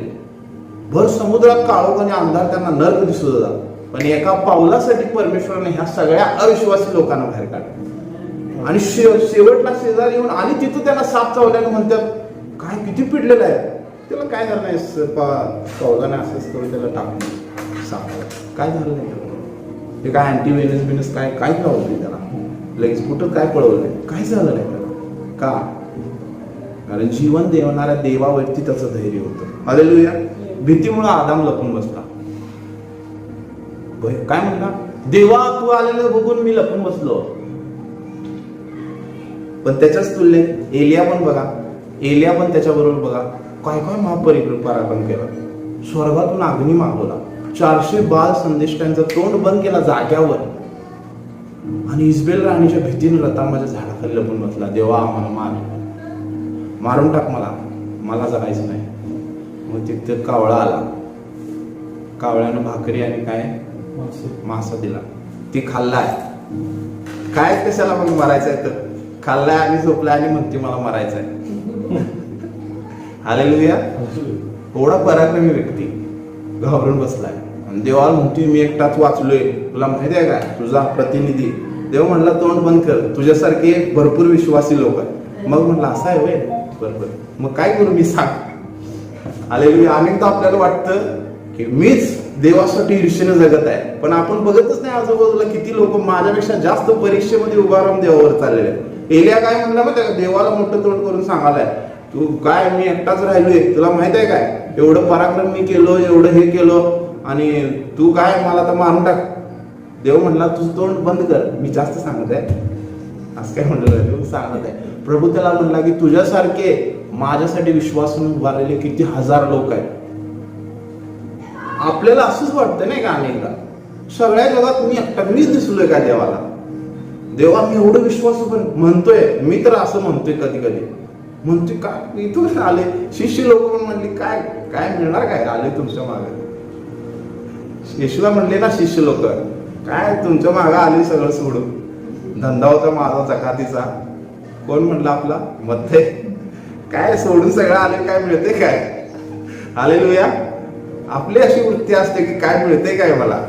भर समुद्रात काळोख आणि अंधार त्यांना नर्क दिसत होता, पण एका पावलासाठी परमेश्वराने ह्या सगळ्या अविश्वासी लोकांना बाहेर काढलं. आणि शेवटला शेजारी येऊन आणि तिथं त्यांना साप चावल्यानं म्हणतात काय किती पिडलेलं आहे. त्याला काय झालं नाही, चौघाने असंच करून त्याला टाकलं साप. काय झालं नाही ते, काय अँटीव्हेनस बिनस काय लावलं नाही त्याला, लगेच कुठं काय पळवलं नाही, काय झालं नाही त्याला. का? कारण जीवन देवणाऱ्या देवावरती त्याचं धैर्य होतं. हालेलुया. भीतीमुळे आदाम लपून बसला. काय म्हणला? देवा तू आलेलं बघून मी लपून बसलो. पण त्याच्याच तुलनेत एलिया पण बघा, एलिया पण त्याच्याबरोबर बघा काय काय महापराक्रम केला. स्वर्गातून अग्नी मागवला, 400 बाल संदेष्टांचं तोंड बंद केला जाग्यावर, आणि इस्बेल राणीच्या भीतीने रतामाच्या झाडाखाली लपून बसला. देवा आम्हाला मारून टाक, मला जगायचं नाही. मग तिथं कावळा आला, कावळ्यानं भाकरी आणि काय मासा दिला, ती खाल्लाय. काय कशाला मग मरायचंय? तर खाल्लाय आणि झोपलाय आणि म्हणते मला मरायचंय. हालेलुया. एवढा पराक्रमी व्यक्ती घाबरून बसलाय आणि देवाला म्हणते मी एकटाच वाचलोय, तुला माहिती आहे काय? तुझा प्रतिनिधी देव म्हणला तोंड बंद कर, तुझ्यासारखे भरपूर विश्वासी लोक आहेत. मग म्हणलं असं आहे होय, बरोबर, मग काय करू मी सांग. हालेलुया. अनेकदा आपल्याला वाटतं की मीच देवासाठी ईर्षेने जगत आहे, पण आपण बघतच नाही आजूबाजूला किती लोक माझ्यापेक्षा जास्त परीक्षेमध्ये उभा राहून देवावर चाललेले आहेत. एलिया काय म्हणला मग त्या देवाला मोठं तोंड करून सांगायलाय, तू काय मी एकटाच राहिलोय, तुला माहित आहे काय एवढं पराक्रम मी केलो, एवढं हे केलं, आणि तू काय मला तर मारून टाक. देव म्हणला तुझं तोंड बंद कर, मी जास्त सांगत आहे. असं काय म्हणलं, देव सांगत आहे. प्रभू त्याला म्हणला की तुझ्यासारखे माझ्यासाठी विश्वासून उभारलेले किती हजार लोक आहेत. आपल्याला असंच वाटतं नाही का अनेकदा, सगळ्या जगात मी एकटा मीच दिसलोय का देवाला. देवा मी एवढं विश्वासू पण म्हणतोय, मी तर असं म्हणतोय कधी कधी म्हणतोय काय इथून आले. शिष्य लोक पण म्हणले काय काय मिळणार काय, आले तुमच्या मागे. येशूला म्हणले ना शिष्य लोक, काय तुमच्या मागे आले सगळं सोडून, धंदा होता माझा जकातीचा, कोण म्हणला आपला मध्ये, काय सोडून सगळं आले, काय मिळते काय. हालेलुया. आपली अशी वृत्ती असते की काय मिळते काय मला,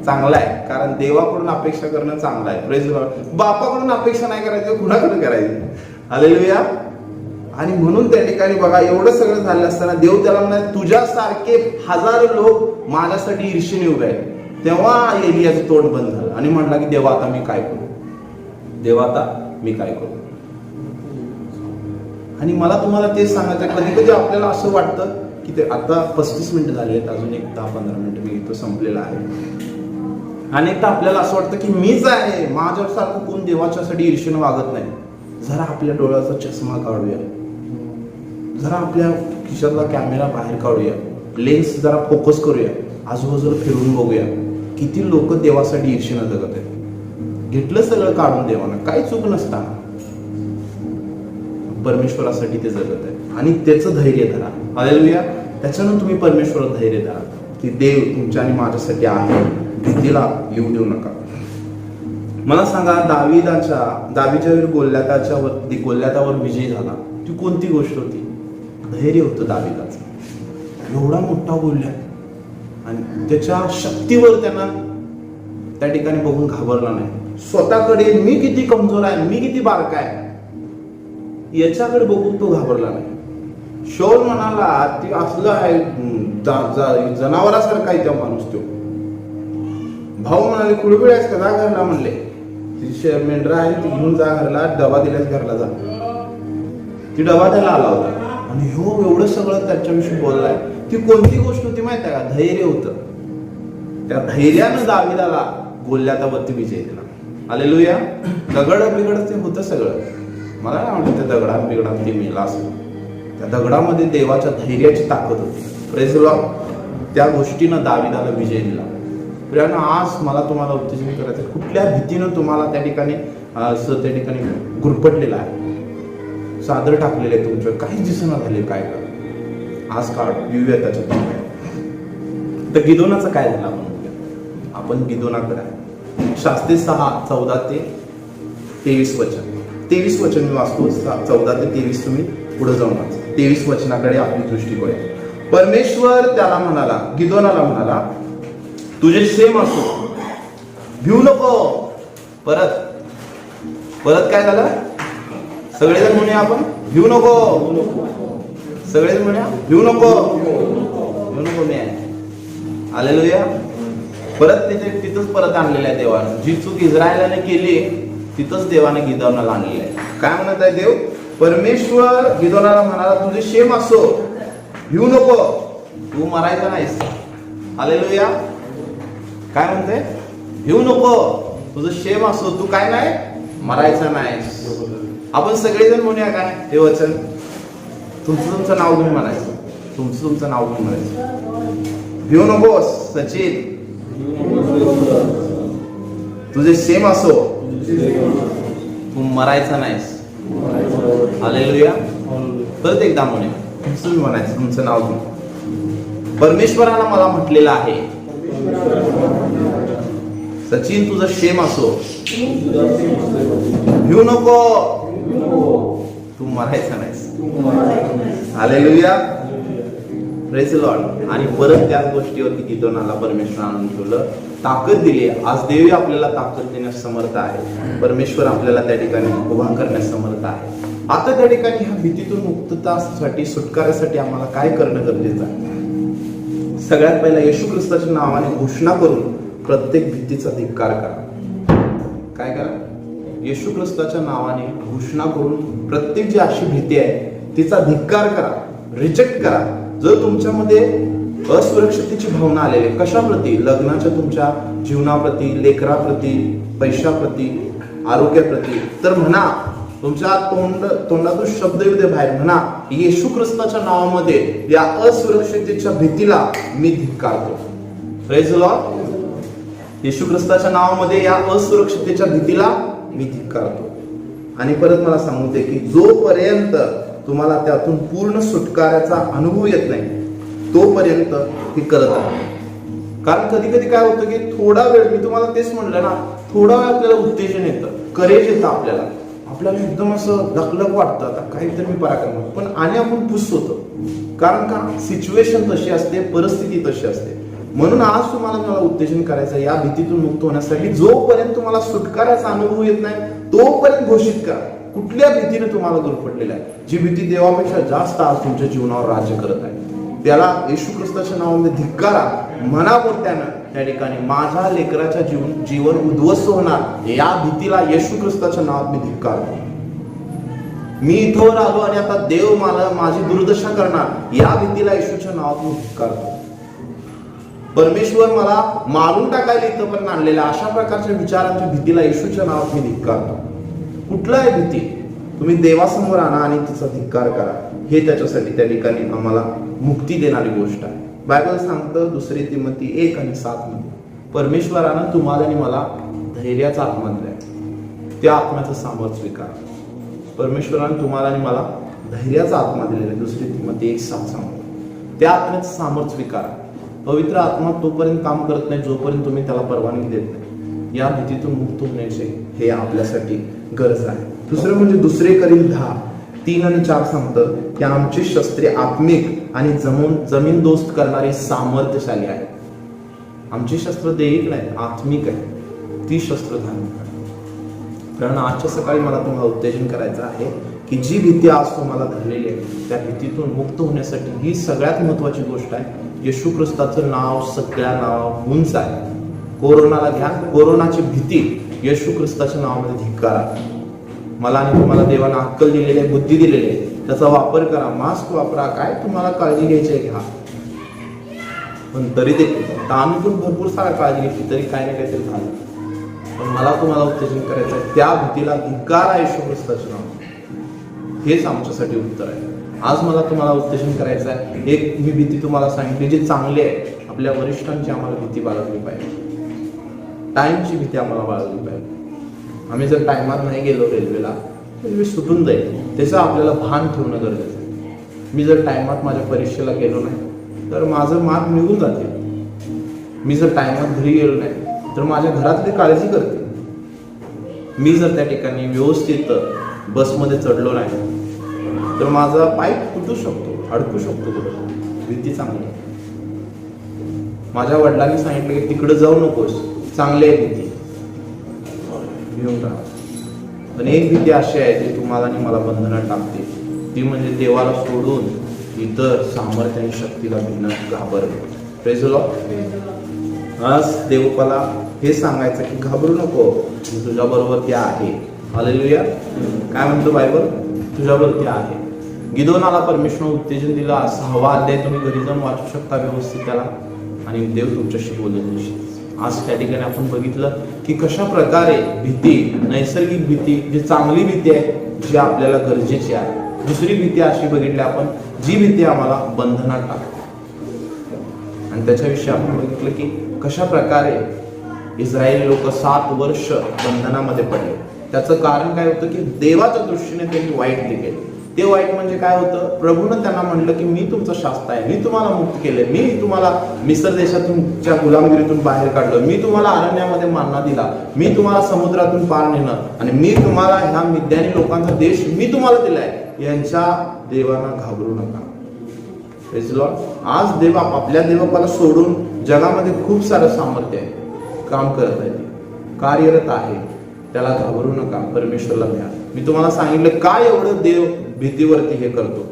चांगलं आहे, कारण देवाकडून अपेक्षा करणं चांगलं आहे. Praise Lord. बापाकडून अपेक्षा नाही करायची, कुणाकडून करायची. हालेलुया. आणि म्हणून त्या ठिकाणी बघा एवढं सगळं झालं असताना देव त्याला म्हणाले तुझ्यासारखे हजारो लोक माझ्यासाठी ईर्षेने उभे आहेत. तेव्हा एलियाचं तोंड बंद झालं आणि म्हणला की देवा आता मी काय करू, देवा आता मी काय करू. आणि मला तुम्हाला तेच सांगायचं, कधी कधी आपल्याला असं वाटतं की ते आता 35 मिनिटं झाली आहेत, अजून एक 10-15 मिनिटं मी इथं संपलेला आहे. अनेकदा आपल्याला असं वाटतं की मीच आहे, माझ्यासारखं कोण देवाच्यासाठी ईर्षेनं वागत नाही. जरा आपल्या डोळ्याचा चष्मा काढूया, जरा आपल्या खिशातला कॅमेरा बाहेर काढूया, लेन्स जरा फोकस करूया, आजूबाजूला फिरून बघूया किती लोक देवासाठी ईर्षेनं जगत आहेत. घेतलं सगळं काढून देवानं, काही चूक नसताना परमेश्वरासाठी ते जगत आहे. आणि त्याचं धैर्य धरा. हालेलुया. त्याच्यानं तुम्ही परमेश्वराचं धैर्य धरा की देव तुमच्या आणि माझ्यासाठी आहे, भीतीला येऊ देऊ नका. मला सांगा दावीच्या गोल्यातावर विजय झाला, ती कोणती गोष्ट होती? धैर्य होतं दावीदाचं. एवढा मोठा गोल्या आणि त्याच्या शक्तीवर त्यांना त्या ठिकाणी बघून घाबरला नाही. स्वतःकडे मी किती कमजोर आहे, मी किती बारका आहे याच्याकडे बघून तो घाबरला नाही. शौल म्हणाला ती असलं आहे, जनावरासारखा आहे त्या माणूस. तो भाऊ म्हणाले कुळबिळ आहेस का, जा घरला म्हणले. ती मेंढरा आहे ती घेऊन जा घरला, डबा दिल्यास घरला जा. ती डबा त्याला आला होता आणि हो एवढं सगळं त्याच्याविषयी बोललाय. ती कोणती गोष्ट होती माहिती आहे का? धैर्य होतं. त्या धैर्यानं दावीदाला गोल्यातावरती विजय दिला. हालेलुया. दगड बिगड ते होतं सगळं, मला नाही वाटत त्या दगडा बिगडात ते मेला असं. त्या दगडामध्ये देवाच्या धैर्याची ताकद होती. Praise Lord. त्या गोष्टीनं दावीदाला विजय दिला. प्रियानं आज मला तुम्हाला उत्तेजन करायचं, कुठल्या भीतीनं तुम्हाला त्या ठिकाणी गुरपटलेला आहे, सादर टाकलेले आहे तुमच्या, काही दिसना झाले काय करा. आज काळ येऊया त्याच्यात. तर गिदोनाचं काय झालं आपण गिदोनाकडे आहे. शास्त्री 6:14-23 वचन. 23 वचन मी वाचतो, 14 ते 23 तुम्ही पुढे जाऊन वाचा. 23 वचनाकडे आपली दृष्टी पडेल. परमेश्वर त्याला म्हणाला, गिदोनाला म्हणाला, तुझे सेम असो, भिऊ नको. परत काय झालं? सगळेजण म्हणूया आपण, भिऊ नको. सगळेजण म्हणूया, भिऊ नको. भिऊ नको मी आहे. हालेलुया. परत त्याचे तिथंच परत आणलेलं आहे देवानं. जी चूक इस्रायलाने केली तिथंच देवाने गिदोनाला आणलेलं आहे. काय म्हणत आहे देव? परमेश्वर गिदोनाला म्हणाला, तुझे शेम असो, भिऊ नको, तू मरायचा नाहीस. हालेलुया. काय म्हणते? भिऊ नको, तुझं शेम असो, तू काय नाही मरायचा नाहीस. आपण सगळेजण म्हणूया काय हे वचन? तुमचं नाव घेऊन म्हणायचं, तुमचं नाव घेऊन म्हणायचं. भिऊ नकोस सचिन, तुझे सेम असो, तू मरायचा नाहीस. हालेलुया. परत एकदा म्हणूया, तुम्ही म्हणायचं तुमचं नाव घेऊन. परमेश्वराला मला म्हटलेलं आहे, सचिन तुझं शेम असो, भिऊ नको, तू मरायचा नाहीस. हालेलुया. Praise Lord. आणि परत त्याच गोष्टीवरती गिदोनाला परमेश्वरानं ठेवलं, ताकद दिली. आज देवी आपल्याला ताकद देण्यास समर्थ आहे. परमेश्वर आपल्याला त्या ठिकाणी उभा करण्यास समर्थ आहे. आता त्या ठिकाणी ह्या भीतीतून मुक्ततासाठी, सुटकाऱ्यासाठी आम्हाला काय करणं गरजेचं आहे? सगळ्यात पहिला येशू ख्रिस्ताच्या नावाने घोषणा करून प्रत्येक भीतीचा धिक्कार करा. काय करा? येशू ख्रिस्ताच्या नावाने घोषणा करून प्रत्येक जी अशी भीती आहे तिचा धिक्कार करा, रिजेक्ट करा. जर तुमच्यामध्ये असुरक्षिततेची भावना आलेली आहे, कशाप्रती? लग्नाच्या तुमच्या जीवनाप्रती, लेकराप्रती, पैशाप्रती, आरोग्याप्रती, तर म्हणा, तुमच्या तोंडातून शब्द येऊ दे बाहेर, म्हणा, येशू ख्रिस्ताच्या नावामध्ये या असुरक्षिततेच्या भीतीला मी धिक्कारतो. Praise Lord. येशू ख्रिस्ताच्या नावामध्ये या असुरक्षिततेच्या भीतीला मी धिक्कारतो. आणि परत मला सांगू दे की जोपर्यंत तुम्हाला त्यातून पूर्ण सुटकाऱ्याचा अनुभव येत नाही तोपर्यंत हे करत आहे. कारण कधी कधी काय होतं की थोडा वेळ, मी तुम्हाला तेच म्हणलं ना, थोडा वेळ आपल्याला उत्तेजन येतं, करेज येतं, आपल्याला एकदम असं धकलक वाटतं, आता काहीतरी मी पराक्रम, पण आणि आपण पुस होतो. कारण का? सिच्युएशन तशी असते, परिस्थिती तशी असते. म्हणून आज तुम्हाला मला उत्तेजन करायचं या भीतीतून मुक्त होण्यासाठी. जोपर्यंत तुम्हाला सुटकाऱ्याचा अनुभव येत नाही तोपर्यंत घोषित करा कुठल्या भीतीने तुम्हाला गुरफटलेला आहे. जी भीती देवापेक्षा जास्त आज तुमच्या जीवनावर राज्य करत आहे, त्याला येशू ख्रिस्ताच्या नावामध्ये धिक्कारा. म्हणावं त्यानं त्या ठिकाणी, माझ्या लेकराच्या जीवन उद्ध्वस्त होणार या भीतीला येशू ख्रिस्ताच्या नावात मी धिक्कारतो. मी इथवर आलो आणि आता देव मला माझी दुर्दशा करणार या भीतीला येशूच्या नावात मी धिक्कारतो. परमेश्वर मला मारून टाकायला इथं पण आणलेल्या अशा प्रकारच्या विचारांच्या भीतीला येशूच्या नावात मी धिक्कारतो. कुठलाही भीती तुम्ही देवासमोर आणा आणि तिचा धिक्कार करा. हे त्याच्यासाठी त्या ठिकाणी आम्हाला मुक्ती देणारी गोष्ट आहे. बायबल सांगतं 2 तिमोथी 1:7 मध्ये, परमेश्वरानं तुम्हाला आणि मला धैर्याचा आत्मा दिलाय, त्या आत्म्याचं सामर्थ्य स्वीकारा. परमेश्वरानं तुम्हाला आणि मला धैर्याचा आत्मा दिलेला आहे. 2 तिमोथी 1:7 सांगतो, त्या आत्म्याचं सामर्थ्य स्वीकारा. पवित्र आत्मा तोपर्यंत काम करत नाही जोपर्यंत तुम्ही त्याला परवानगी देत नाही. या भीतीतून मुक्त होण्याचे हे आपल्यासाठी गरज आहे. दुसरं म्हणजे 2 Corinthians 10:3-4 सांगतं की आमची शस्त्रे आत्मिक आणि जमीन दोस्त करणारी सामर्थ्यशाली आहे. आमची शस्त्र दैहिक नाही, आत्मिक आहे. ती शस्त्र धारण करा. कारण आजच्या सकाळी मला तुम्हाला उत्तेजन करायचं आहे की जी भीती आज तुम्हाला धरलेली आहे त्या भीतीतून मुक्त होण्यासाठी ही सगळ्यात महत्वाची गोष्ट आहे. येशू ख्रिस्ताचं नाव सगळ्या नाव उंच आहे. कोरोनाला घ्या, कोरोनाची भीती येशू ख्रिस्ताच्या नावामध्ये धिक्कारा. मला आणि तुम्हाला देवानं अक्कल दिलेली आहे, बुद्धी दिलेली आहे, त्याचा वापर करा. मास्क वापरा, काय तुम्हाला काळजी घ्यायची आहे घ्या. पण तरी देखील आम्ही पण भरपूर सारा काळजी घेतली तरी काय ना काहीतरी झालं. पण मला तुम्हाला उत्तेजन करायचं आहे, त्या भीतीला धिक्कारा येशू ख्रिस्ताच्या नावात. हेच आमच्यासाठी उत्तर आहे. आज मला तुम्हाला उत्तेजन करायचं आहे. एक मी भीती तुम्हाला सांगितली जी चांगली आहे. आपल्या वरिष्ठांची आम्हाला भीती बाळगली पाहिजे. टाइमची भीती आम्हाला बाळगली पाहिजे. आम्ही जर टायमात नाही गेलो रेल्वेला, रेल्वे सुटून जाईल, त्याचं आपल्याला भान ठेवणं गरजेचं आहे. मी जर टायमात माझ्या परीक्षेला गेलो नाही तर माझं मार्क निघून जाते. मी जर टायमात घरी गेलो नाही तर माझ्या घरातली काळजी करते. मी जर त्या ठिकाणी व्यवस्थित बसमध्ये चढलो नाही तर माझा पाय फुटू शकतो, अडकू शकतो. भीती चांगली. माझ्या वडिलांनी सांगितलं की तिकडे जाऊ नकोस, चांगली आहे भीती, घेऊन राहा. पण एक भीती अशी आहे जी तुम्हाला आणि मला बंधनात टाकते. ती म्हणजे देवाला सोडून इतर सामर्थ्य आणि शक्तीला भिन्न घाबरणे. Praise Lord. आज देवाला हे सांगायचं की घाबरू नको, मी तुझ्या बरोबर ते आहे. हालेलुया. काय म्हणतो बायबल? तुझ्यावरती आहे. गिदोनाला परमेश्वर उत्तेजन दिलं. 6वा अध्याय तुम्ही घरी जाऊन वाचू शकता व्यवस्थित त्याला, आणि देव तुमच्याशी बोलत. आज त्या ठिकाणी आपण बघितलं की कशा प्रकारे भीती, नैसर्गिक भीती जी चांगली भीती आहे, जी आपल्याला गरजेची आहे. दुसरी भीती अशी बघितली आपण जी भीती आम्हाला बंधनात टाकते. आणि त्याच्याविषयी आपण बघितलं की कशा प्रकारे इस्रायली लोक 7 वर्ष बंधनामध्ये पडले. त्याचं कारण काय होतं की देवाच्या दृष्टीने त्यांनी वाईट ते केले. ते वाईट म्हणजे काय होतं? प्रभूनं त्यांना म्हणलं की मी तुमचं शास्त्र आहे, मी तुम्हाला मुक्त केले, मी तुम्हाला मिस्र देशातूनच्या गुलामगिरीतून बाहेर काढलं, मी तुम्हाला अरण्यामध्ये मान्ना दिला, मी तुम्हाला समुद्रातून पार नेणं, आणि मी तुम्हाला ह्या मिद्यानी लोकांचा देश मी तुम्हाला दिलाय. यांच्या देवांना घाबरू नका. Praise the Lord. आज देवबाप आपल्या देवबापाला सोडून जगामध्ये खूप सारं सामर्थ्य आहे, काम करत आहे, कार्यरत आहे. त्याला घाबरू नका, परमेश्वरला द्या. मी तुम्हाला सांगितलं काय एवढं देव भीतीवरती हे करतो,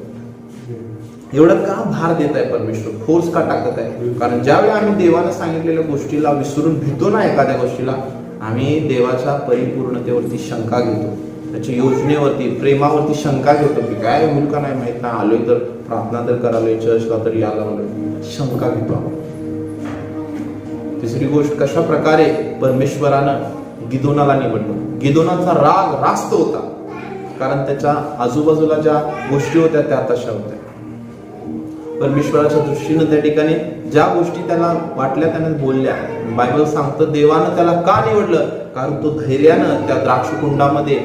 एवढं का भार देत आहे परमेश्वर, फोर्स का टाकत आहे? कारण ज्यावेळी आम्ही देवानं सांगितलेल्या गोष्टीला विसरून भीतो ना एखाद्या गोष्टीला, आम्ही देवाच्या परिपूर्णतेवरती शंका घेतो, त्याच्या योजनेवरती, प्रेमावरती शंका घेतो की काय होईल का नाही माहित नाही, आलोय तर प्रार्थना तर करालोय, चर्चला तर यायला लागलोय, शंका घेतो आपण. तिसरी गोष्ट, कशा प्रकारे परमेश्वरानं गिदोनाला निवडलं. गिदोनाचा राग रास्त होता, कारण त्याच्या आजूबाजूला ज्या गोष्टी होत्या त्या तशा होत्या. परमेश्वराच्या दृष्टीनं त्या ठिकाणी ज्या गोष्टी त्याला वाटल्या त्याने बोलल्या. बायबल सांगतं देवानं त्याला का निवडलं, कारण तो धैर्यानं त्या द्राक्षकुंडामध्ये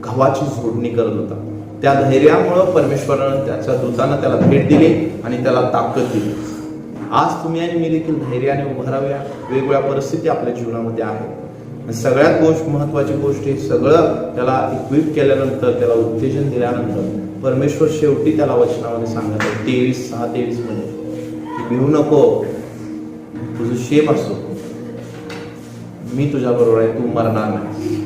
गव्हाची झोडणी करत होता. त्या धैर्यामुळं परमेश्वरानं त्याच्या दूतानं त्याला भेट दिली आणि त्याला ताकद दिली. आज तुम्ही आणि मी देखील धैर्याने उभं राहूया. वेगवेगळ्या परिस्थिती आपल्या जीवनामध्ये आहेत. सगळ्यात महत्वाची गोष्ट ही सगळं त्याला इक्विप केल्यानंतर, त्याला उत्तेजन दिल्यानंतर परमेश्वर शेवटी त्याला वचनामध्ये सांगत आहे 23:6-23 मध्ये, भिवू नको, तुझं शेप असो, मी तुझ्या बरोबर आहे, तू मरणार नाही.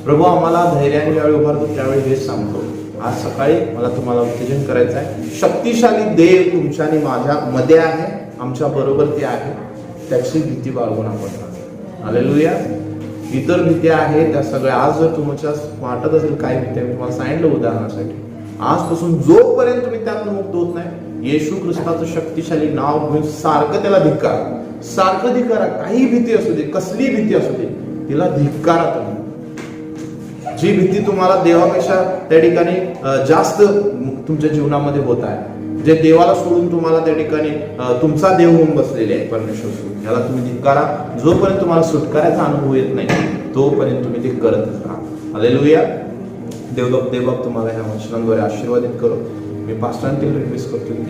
प्रभू आम्हाला धैर्याने ज्यावेळी उभारतो त्यावेळी हेच सांगतो. आज सकाळी मला तुम्हाला उत्तेजन करायचं आहे. शक्तिशाली देव तुमच्या आणि माझ्या मध्ये आहे, आमच्या बरोबर ते आहे. त्याची भीती बाळगून आपण. हालेलुया. इतर भीत्या आहेत त्या सगळ्या, आज जर तुमच्या वाटत असेल काय भीत्या, मी तुम्हाला सांगितलं उदाहरणासाठी, आजपासून जोपर्यंत तुम्ही त्यातून मुक्त होत नाही, येशू ख्रिस्ताचं शक्तिशाली नाव घेऊन सारखं त्याला धिक्कार, सारखं धिक्कारा. काही भीती असू दे, कसली भीती असू दे, तिला धिक्कारा तुम्ही. जी भीती तुम्हाला देवापेक्षा त्या ठिकाणी जास्त तुमच्या जीवनामध्ये होत आहे, जे देवाला सोडून तुम्हाला त्या ठिकाणी तुमचा देव होऊन बसलेले आहे परमेश्वर सोडून, याला तुम्ही धिक्कारा. जोपर्यंत तुम्हाला सुटकाराचा अनुभव येत नाही तोपर्यंत तुम्ही ते करतच राहा. हालेलुया. देवबाप तुम्हाला ह्या वचनांद्वारे आशीर्वादित करो. मी पास्टरांतील रिक्वेस्ट करतो की